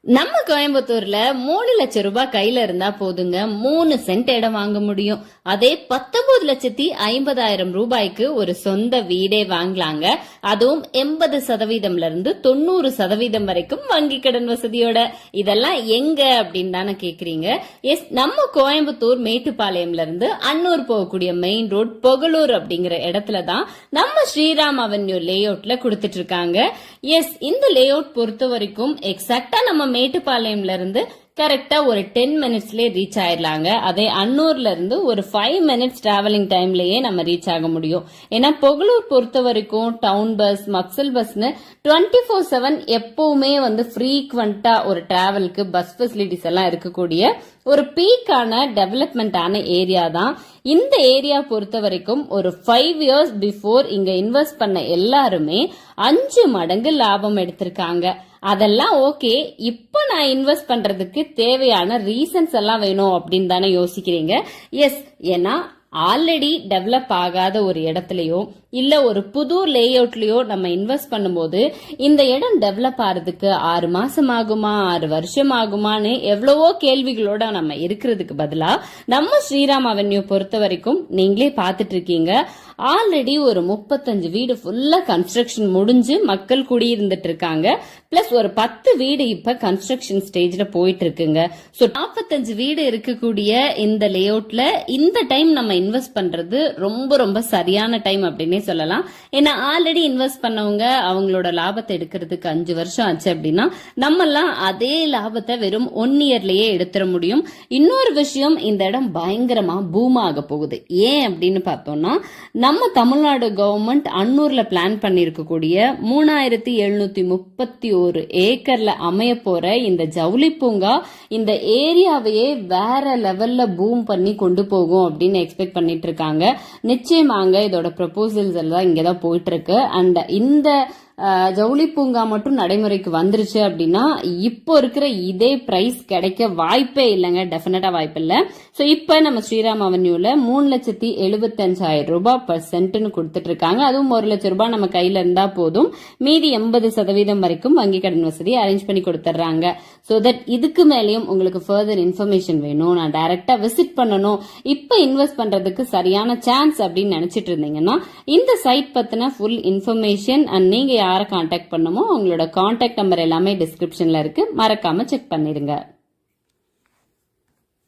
நம்ம கோயம்புத்தூர்ல 3 லட்சம் ரூபாய் கையில இருந்தா போதுங்க 3 சென்ட் இடம் வாங்க முடியும். அதே 19,50,000 ரூபாய்க்கு ஒரு சொந்த வீடே வாங்கலாங்க. அதுவும் 80% இருந்து 90% வரைக்கும் வங்கி கடன் வசதியோட. இதெல்லாம் எங்க அப்படின்னு தானே கேக்குறீங்க. எஸ், நம்ம கோயம்புத்தூர் மேட்டுப்பாளையம்ல இருந்து அன்னூர் போகக்கூடிய மெயின் ரோட் பொகலூர் அப்படிங்கிற இடத்துல தான் நம்ம ஸ்ரீராம் அவென்யூ லே அவுட்ல கொடுத்துட்டு இருக்காங்க. எஸ், இந்த லே அவுட் பொறுத்த வரைக்கும் எக்ஸாக்டா நம்ம மேட்டுப்பாளையம்ல இருந்து கரெக்டா ஒரு 10 மினிட்ஸ்லயே ரீச் ஆயிடலாங்க. அதே அன்னூர்ல இருந்து ஒரு 5 மினிட்ஸ் டிராவலிங் டைம்லயே நம்ம ரீச் ஆக முடியும். ஏன்னா பொகலூர் பொறுத்த வரைக்கும் டவுன் பஸ், மக்சல் பஸ்னு 24/7 எப்பவுமே ஃப்ரீக்வெண்டா ஒரு டிராவலுக்கு பஸ் ஃபெசிலிட்டிஸ் எல்லாம் இருக்கக்கூடிய ஒரு பீக்கான டெவலப்மெண்டான ஏரியா தான். இந்த ஏரியா பொறுத்த வரைக்கும் ஒரு 5 இயர்ஸ் பிஃபோர் இங்க இன்வெஸ்ட் பண்ண எல்லாருமே 5 மடங்கு லாபம் எடுத்திருக்காங்க. அதெல்லாம் ஓகே. இப்ப நான் இன்வெஸ்ட் பண்றதுக்கு தேவையான ரீசன்ஸ் எல்லாம் வேணும் அப்படின்னு தானே யோசிக்கிறீங்க. எஸ், ஏன்னா ஆல்ரெடி டெவலப் ஆகாத ஒரு இடத்துலயோ இல்ல ஒரு புது லே அவுட்லயோ நம்ம இன்வெஸ்ட் பண்ணும்போது இந்த இடம் டெவலப் ஆறதுக்கு 6 மாசம் ஆகுமா 6 வருஷம் ஆகுமான்னு எவ்வளவோ கேள்விகளோட நம்ம இருக்கிறதுக்கு பதிலா நம்ம ஸ்ரீராம் அவென்யூ பொறுத்த வரைக்கும் நீங்களே பாத்துட்டு இருக்கீங்க. ஆல்ரெடி ஒரு 35 வீடு ஃபுல்லா கன்ஸ்ட்ரக்ஷன் முடிஞ்சு மக்கள் குடியிருந்துட்டு இருக்காங்க. பிளஸ் ஒரு 10 வீடு இப்ப கன்ஸ்ட்ரக்ஷன் ஸ்டேஜ்ல போயிட்டு இருக்குங்க. சோ 45 வீடு இருக்கக்கூடிய இந்த லே அவுட்ல இந்த டைம் நம்ம இன்வெஸ்ட் பண்றது ரொம்ப ரொம்ப சரியான டைம் அப்படின்னே சொல்லலாம். ஏன்னா ஆல்ரெடி இன்வெஸ்ட் பண்ணவங்க அவங்களோட லாபத்தை எடுக்கிறதுக்கு 5 வருஷம் ஆச்சு அப்படின்னா நம்ம எல்லாம் அதே லாபத்தை வெறும் 1 இயர்லயே எடுத்துட முடியும். இன்னொரு விஷயம், இந்த இடம் பயங்கரமா பூம் ஆக போகுது. ஏன் அப்படின்னு பார்த்தோம்னா நம்ம தமிழ்நாடு கவர்மெண்ட் அன்னூர்ல பிளான் பண்ணிருக்கக்கூடிய 3731 ஏக்கர்ல அமைய போற இந்த ஜவுளி பூங்கா இந்த ஏரியாவையே வேற லெவல்ல பூம் பண்ணி கொண்டு போகும் அப்படின்னு எக்ஸ்பெக்ட் பண்ணிட்டு இருக்காங்க. நிச்சயமாங்க இதோட ப்ரொபோசல்ஸ் எல்லாம் இங்கதான் போயிட்டு இருக்கு. அண்ட் இந்த ஜவுளி பூங்கா மட்டும் நடைமுறைக்கு வந்துருச்சு அப்படின்னா இப்போ இருக்கிற இதே பிரைஸ் கிடைக்க வாய்ப்பே இல்லைங்க. டெபினட்டா வாய்ப்பு இல்ல. சோ இப்ப நம்ம ஸ்ரீராம் அவென்யூல 3,75,000 ரூபாய் பர் சென்ட்னு கொடுத்துட்டு இருக்காங்க. அதுவும் 1 லட்சம் ரூபாய் நம்ம கையில இருந்தா போதும். மீதி 80% வரைக்கும் வங்கி கடன் வசதி அரேஞ்ச் பண்ணி கொடுத்துறாங்க. சோ தட் இதுக்கு மேலேயும் உங்களுக்கு ஃபர்தர் இன்ஃபர்மேஷன் வேணும், நான் டைரக்டா விசிட் பண்ணணும், இப்ப இன்வெஸ்ட் பண்றதுக்கு சரியான சான்ஸ் அப்படின்னு நினைச்சிட்டு இருந்தீங்கன்னா இந்த சைட் பத்தின ஃபுல் இன்ஃபர்மேஷன் அண்ட் நீங்க யாரை கான்டாக்ட் பண்ணுமோ அவங்களோட கான்டாக்ட் நம்பர் எல்லாமே டிஸ்கிரிப்ஷன்ல இருக்கு. மறக்காம செக் பண்ணிருங்க.